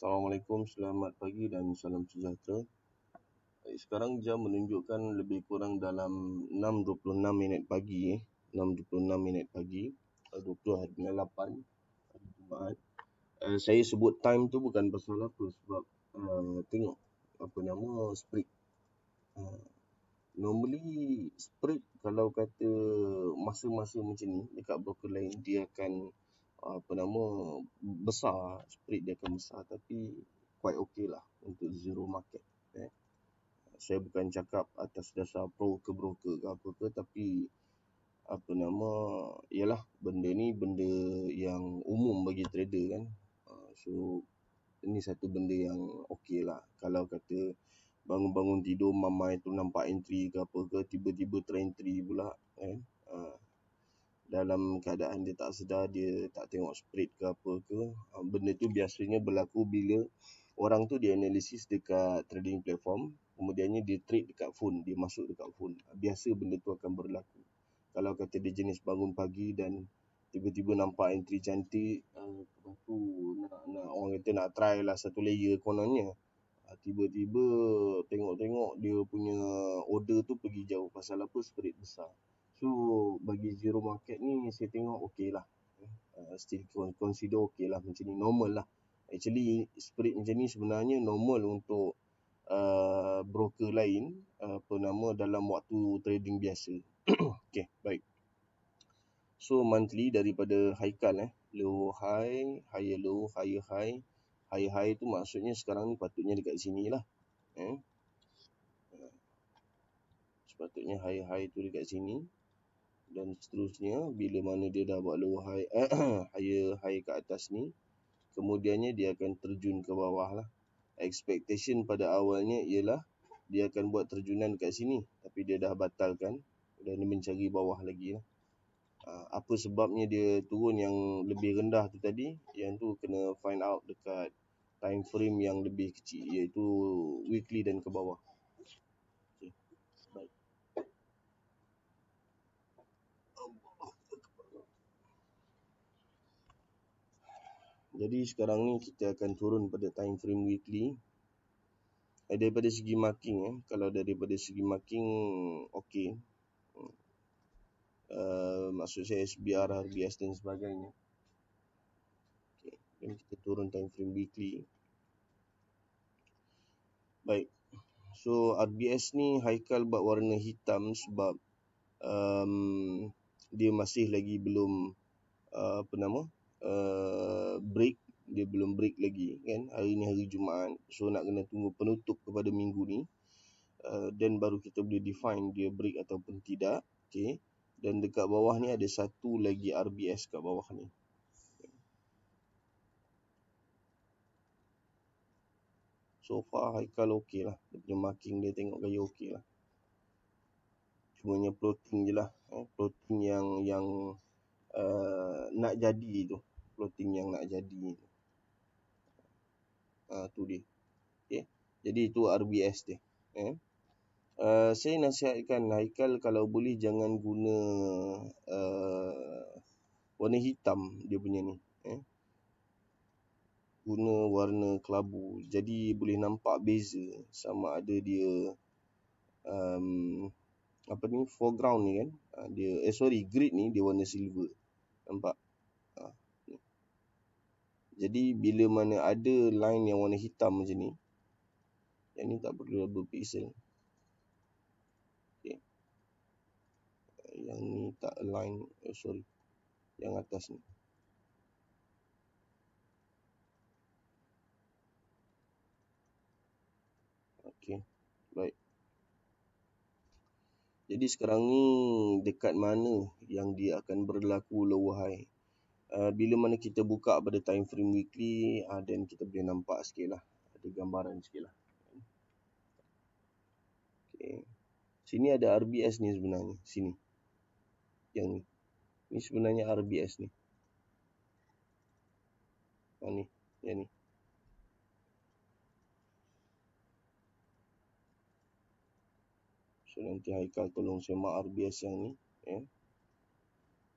Assalamualaikum, selamat pagi dan salam sejahtera. Sekarang jam menunjukkan lebih kurang dalam 6.26 minit pagi. 6.26 minit pagi, 20 hari 8, hari Jumaat. Saya sebut time tu bukan pasal apa, sebab tengok apa nama spread. Normally spread kalau kata masa-masa macam ni dekat broker lain dia akan besar, spread dia akan besar, tapi quite okay lah untuk zero market. Saya bukan cakap atas dasar pro ke broker ke apa ke, tapi ialah benda ni benda yang umum bagi trader kan. So ini satu benda yang okey lah. Kalau kata bangun-bangun tidur mamai tu nampak entry ke apa ke, tiba-tiba terentry pula kan. Dalam keadaan dia tak sedar, dia tak tengok spread ke apa ke. Benda tu biasanya berlaku bila orang tu dia analisis dekat trading platform, kemudiannya dia trade dekat phone, dia masuk dekat phone. Biasa benda tu akan berlaku. Kalau kata dia jenis bangun pagi dan tiba-tiba nampak entry cantik, lepas tu nak orang kata nak try lah satu layer kononnya. Tiba-tiba tengok-tengok dia punya order tu pergi jauh. Pasal apa? Spread besar. So bagi zero market ni saya tengok okey lah. Still consider okey lah, macam ni normal lah. Actually spread macam ni sebenarnya normal untuk broker lain dalam waktu trading biasa. Okay, baik. So monthly daripada Haikal low high, higher low, higher high. Higher high tu maksudnya sekarang ni patutnya dekat sini lah. Sepatutnya higher high tu dekat sini. Dan seterusnya bila mana dia dah buat low high, higher high kat atas ni, kemudiannya dia akan terjun ke bawah lah. Expectation pada awalnya ialah dia akan buat terjunan kat sini, tapi dia dah batalkan dan dia mencari bawah lagi lah. Apa sebabnya dia turun yang lebih rendah tu tadi? Yang tu kena find out dekat time frame yang lebih kecil, iaitu weekly dan ke bawah. Okay, baik. Jadi sekarang ni kita akan turun pada time frame weekly. Daripada segi marking, kalau daripada segi marking okey. Maksud saya SBR, RBS dan sebagainya. Okay. Dan kita turun time frame weekly. Baik. So RBS ni Haikal buat warna hitam sebab dia masih lagi belum break. Dia belum break lagi kan. Hari ni hari Jumaat. So nak kena tunggu penutup kepada minggu ni. Dan baru kita boleh define dia break ataupun tidak. Okay. Dan dekat bawah ni ada satu lagi RBS kat bawah ni. So far Haikal okey lah. Dia punya marking dia tengok gaya okey lah. Cumanya plotting je lah. Plotting yang nak jadi tu. Plotting yang nak jadi tu. Tu dia. Okay. Jadi itu RBS dia. Saya nasihatkan Haikal kalau boleh jangan guna warna hitam dia punya ni. Guna warna kelabu. Jadi boleh nampak beza sama ada dia foreground ni kan. Grid ni dia warna silver. Nampak? Jadi bila mana ada line yang warna hitam macam ni, yang ni tak perlu double pixel. Okay. Yang ni tak align. Yang atas ni. Okay. Baik. Jadi sekarang ni dekat mana yang dia akan berlaku low high? Bila mana kita buka pada time frame weekly, dan kita boleh nampak sikit lah. Ada gambaran sikit lah. Okay. Sini ada RBS ni sebenarnya. Sini. Yang ni. Ni sebenarnya RBS ni. Ni. Yang ni. So nanti Haikal tolong semak RBS yang ni.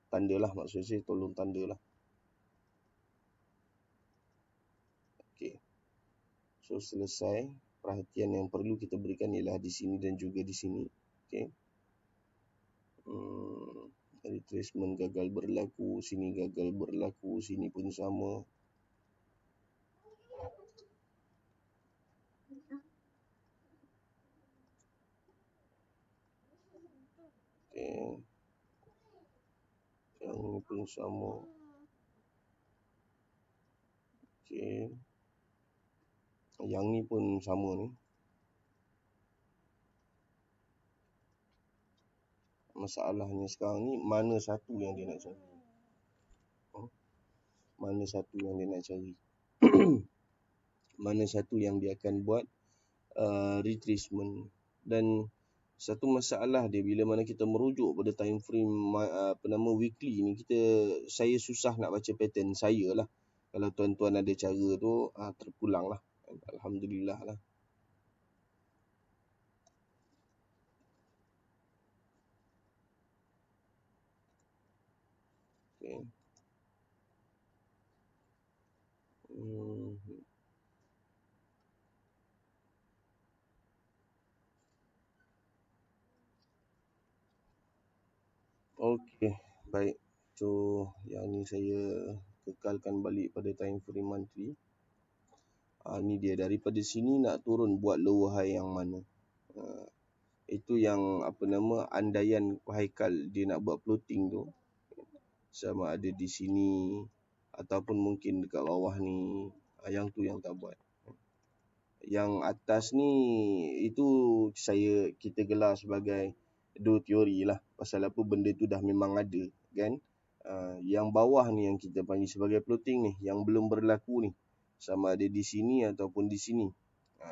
Tanda lah, maksud saya tolong tanda lah. Okay. So selesai, perhatian yang perlu kita berikan ialah di sini dan juga di sini. Okay. Retracement gagal berlaku, sini gagal berlaku, sini pun sama. Okay. Yang ni pun sama. Okay. Yang ni pun sama ni. Masalahnya sekarang ni mana satu yang dia nak cari. Mana satu yang dia nak cari. Mana satu yang dia akan buat retracement. Dan satu masalah dia bila mana kita merujuk pada time frame weekly ni, saya susah nak baca pattern saya lah. Kalau tuan-tuan ada cara tu terpulang lah. Alhamdulillah lah. Okay. Okey, baik. So, yang ni saya kekalkan balik pada time frame monthly. Ni dia, daripada sini nak turun buat lower high yang mana. Itu yang andaian Haikal dia nak buat floating tu. Sama ada di sini ataupun mungkin dekat bawah ni. Yang tu yang tak buat. Yang atas ni itu kita gelar sebagai do teori lah. Pasal apa benda tu dah memang ada kan. Yang bawah ni yang kita panggil sebagai floating ni, yang belum berlaku ni, sama ada di sini ataupun di sini.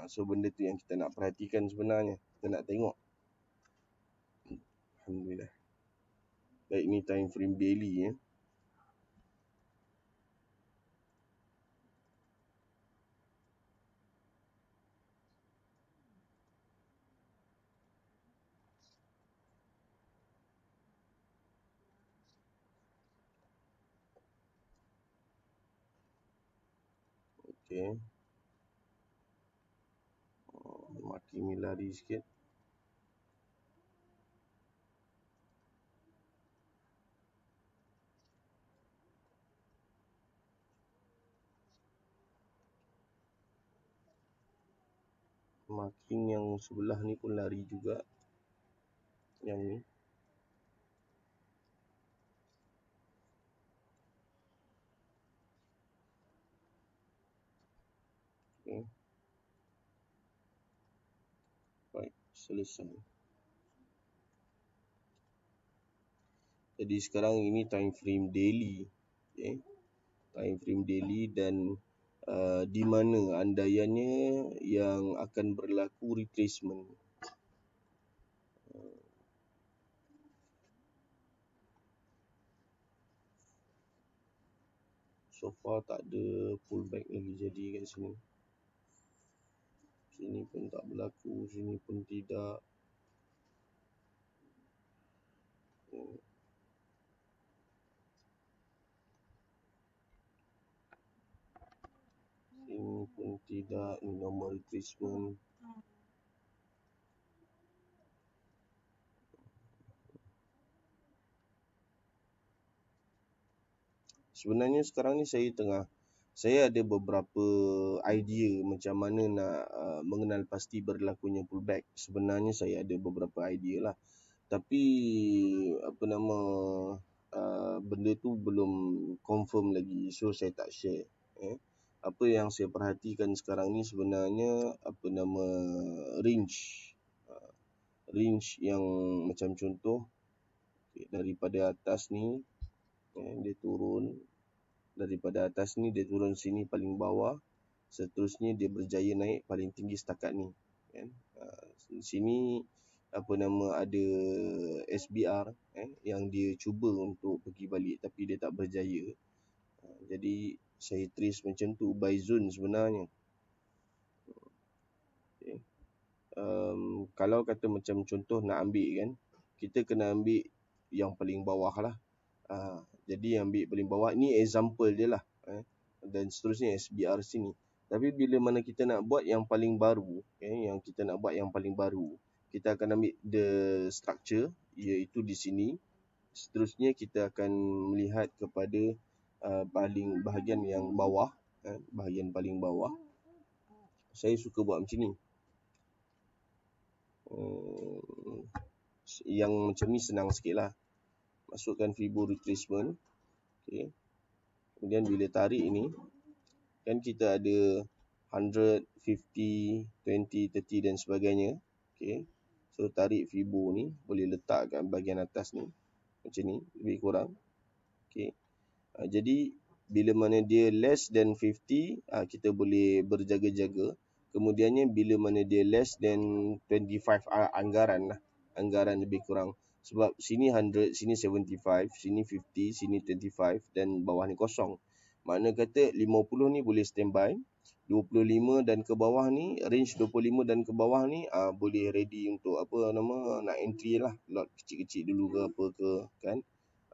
So benda tu yang kita nak perhatikan sebenarnya. Kita nak tengok. Alhamdulillah. Baik, ni time frame daily ya. Okey. Makin ni lari sikit. Makin yang sebelah ni pun lari juga. Yang ni. Okay. Baik, selesai. Jadi sekarang ini time frame daily. Okay. Time frame daily dan di mana andaiannya yang akan berlaku retracement. So far tak ada pullback lagi jadi kat sini. Sini pun tak berlaku, sini pun tidak. Sini pun tidak, ini normal retracement. Sebenarnya sekarang ni saya ada beberapa idea macam mana nak mengenal pasti berlakunya pullback. Sebenarnya saya ada beberapa idea lah. Tapi benda tu belum confirm lagi. So saya tak share. Apa yang saya perhatikan sekarang ni sebenarnya range. Range yang macam contoh daripada atas ni dia turun. Daripada atas ni dia turun sini paling bawah. Seterusnya dia berjaya naik paling tinggi setakat ni kan. Sini ada SBR yang dia cuba untuk pergi balik tapi dia tak berjaya. Jadi saya trace macam tu by zone sebenarnya. Okay. Kalau kata macam contoh nak ambil kan, kita kena ambil yang paling bawah lah. Jadi yang ambil paling bawah ni example dia lah. Dan seterusnya SBR sini. Tapi bila mana kita nak buat yang paling baru, kita akan ambil the structure, iaitu di sini. Seterusnya kita akan melihat kepada bahagian yang bawah, bahagian paling bawah. Saya suka buat macam ni. Yang macam ni senang sikit lah. Masukkan fibo retracement. Okay. Kemudian bila tarik ni, kan kita ada 100, 50, 20, 30 dan sebagainya. Okay. So tarik fibo ni, boleh letak kat bahagian atas ni. Macam ni, lebih kurang. Okay. Jadi bila mana dia less than 50, kita boleh berjaga-jaga. Kemudiannya bila mana dia less than 25, anggaran lebih kurang. Sebab sini 100, sini 75, sini 50, sini 25 dan bawah ni kosong. Makna kata 50 ni boleh standby, 25 dan ke bawah ni, range 25 dan ke bawah ni boleh ready untuk nak entry lah, lot kecil-kecil dulu ke apa ke kan.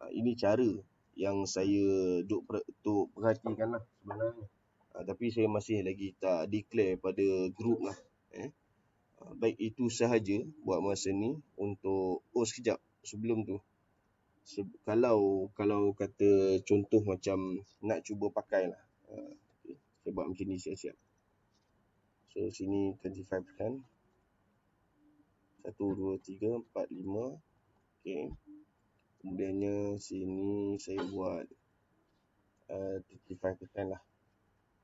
Ini cara yang saya duk perhatikan lah sebenarnya. Tapi saya masih lagi tak declare pada group lah. Baik, itu sahaja buat masa ni untuk sekejap sebelum tu. Kalau kata contoh macam nak cuba pakai lah. Okay. Saya buat macam ni siap-siap. So sini 25%. 1, 2, 3, 4, 5. Okay. Kemudiannya sini saya buat 35% lah.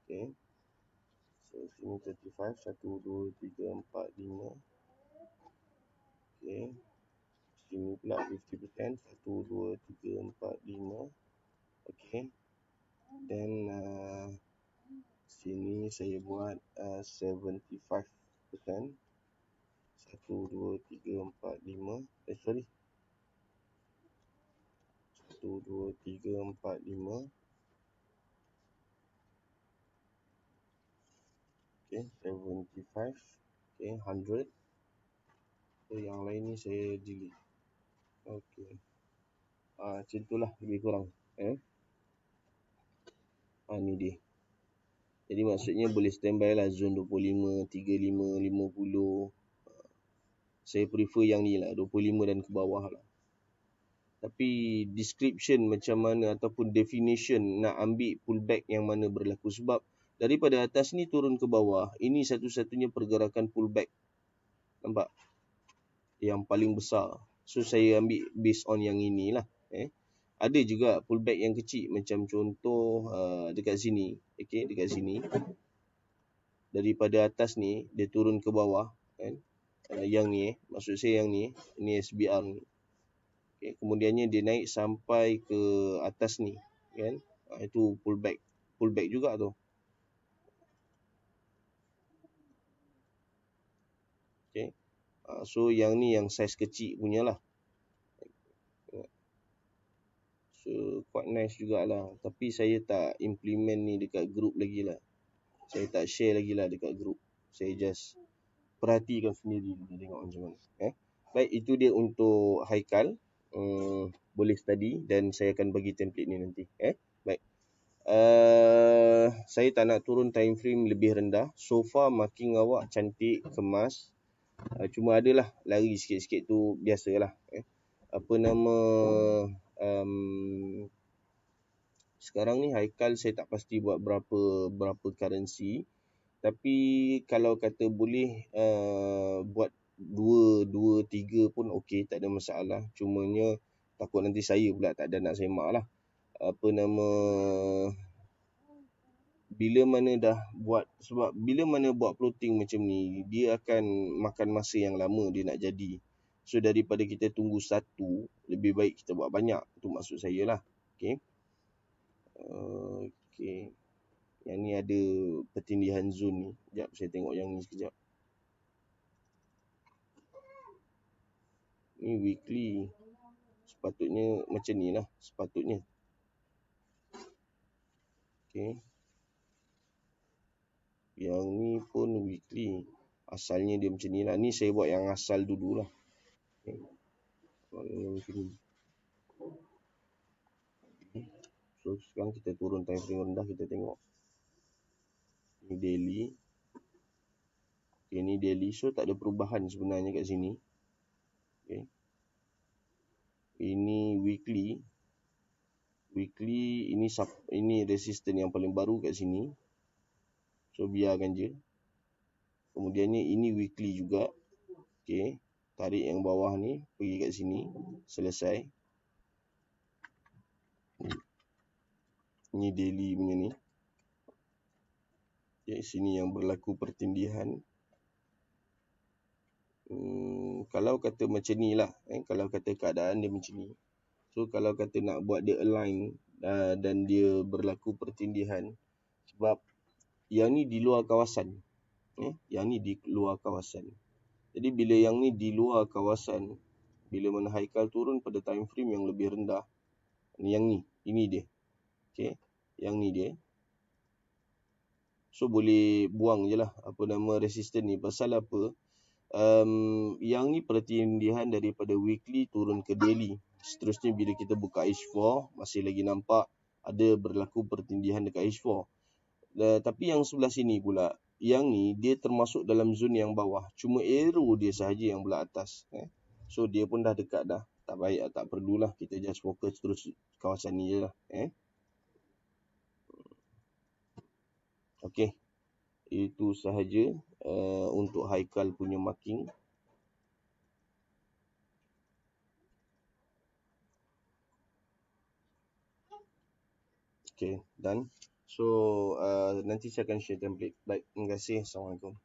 Okay. So sini 35, 1, 2, 3, 4, 5. Okay. Sini pula 50%, 1, 2, 3, 4, 5. Okay. Dan sini saya buat 75%. 1, 2, 3, 4, 5. Sorry. 1, 2, 3, 4, 5. Okay, 75. Okay, 100. So yang lain ni saya delete. Okay. Macam itulah lebih kurang. Ni dia. Jadi maksudnya boleh standby lah zone 25, 35, 50. Saya prefer yang ni lah, 25 dan ke bawah lah. Tapi description macam mana ataupun definition nak ambil pullback yang mana berlaku. Sebab daripada atas ni turun ke bawah, ini satu-satunya pergerakan pullback. Nampak? Yang paling besar. So saya ambil based on yang inilah. Ada juga pullback yang kecil, macam contoh dekat sini. Okay, dekat sini. Daripada atas ni dia turun ke bawah kan. Yang ni maksud saya yang ni SBR ni. Okay, kemudiannya dia naik sampai ke atas ni kan. Itu pullback juga tu. Okay. So yang ni yang saiz kecil punya lah. So quite nice jugalah. Tapi saya tak implement ni dekat group lagi lah. Saya tak share lagi lah dekat group. Saya just perhatikan sendiri dulu, tengok macam mana. Baik, itu dia untuk Haikal. Boleh study dan saya akan bagi template ni nanti. Baik. Saya tak nak turun time frame lebih rendah. So far marking awak cantik, kemas. Cuma adalah lari sikit-sikit tu biasalah. Sekarang ni Haikal saya tak pasti buat berapa currency. Tapi kalau kata boleh buat 2, 3 pun okey, tak ada masalah. Cumanya takut nanti saya pula tak ada nak semak lah. Bila mana dah buat, sebab bila mana buat plotting macam ni, dia akan makan masa yang lama dia nak jadi. So daripada kita tunggu satu, lebih baik kita buat banyak. Itu maksud saya lah. Okay. Okay. Yang ni ada pertindihan zone ni. Sekejap saya tengok yang ni sekejap. Ni weekly. Sepatutnya macam ni lah. Sepatutnya. Okay. Yang ni pun weekly. Asalnya dia macam ni lah. Ni saya buat yang asal dulu lah. Okay. Macam ni. So sekarang kita turun time frame rendah, kita tengok. Ni daily. Okay, ni daily. So tak ada perubahan sebenarnya kat sini. Okay. Ini weekly. Weekly ini resistance yang paling baru kat sini. So biarkan je. Kemudiannya ini weekly juga. Okay. Tarik yang bawah ni, pergi kat sini, selesai. Ni daily punya ni. Okay, sini yang berlaku pertindihan. Kalau kata macam ni lah, kalau kata keadaan dia macam ni. So kalau kata nak buat dia align dan dia berlaku pertindihan, sebab yang ni di luar kawasan. Yang ni di luar kawasan. Jadi bila yang ni di luar kawasan, bila mana Haikal turun pada time frame yang lebih rendah, yang ni, ini dia. Okay, yang ni dia. So boleh buang je lah apa nama resistance ni. Pasal apa? Yang ni pertindihan daripada weekly turun ke daily. Seterusnya bila kita buka H4, masih lagi nampak ada berlaku pertindihan dekat H4. Tapi yang sebelah sini pula, yang ni dia termasuk dalam zon yang bawah. Cuma arrow dia sahaja yang belah atas. So dia pun dah dekat dah. Tak baik, tak perlulah kita just fokus terus kawasan ni je lah. Okay. Itu sahaja untuk Haikal punya marking. Okay, done. So nanti saya akan share template. Baik, terima kasih. Assalamualaikum.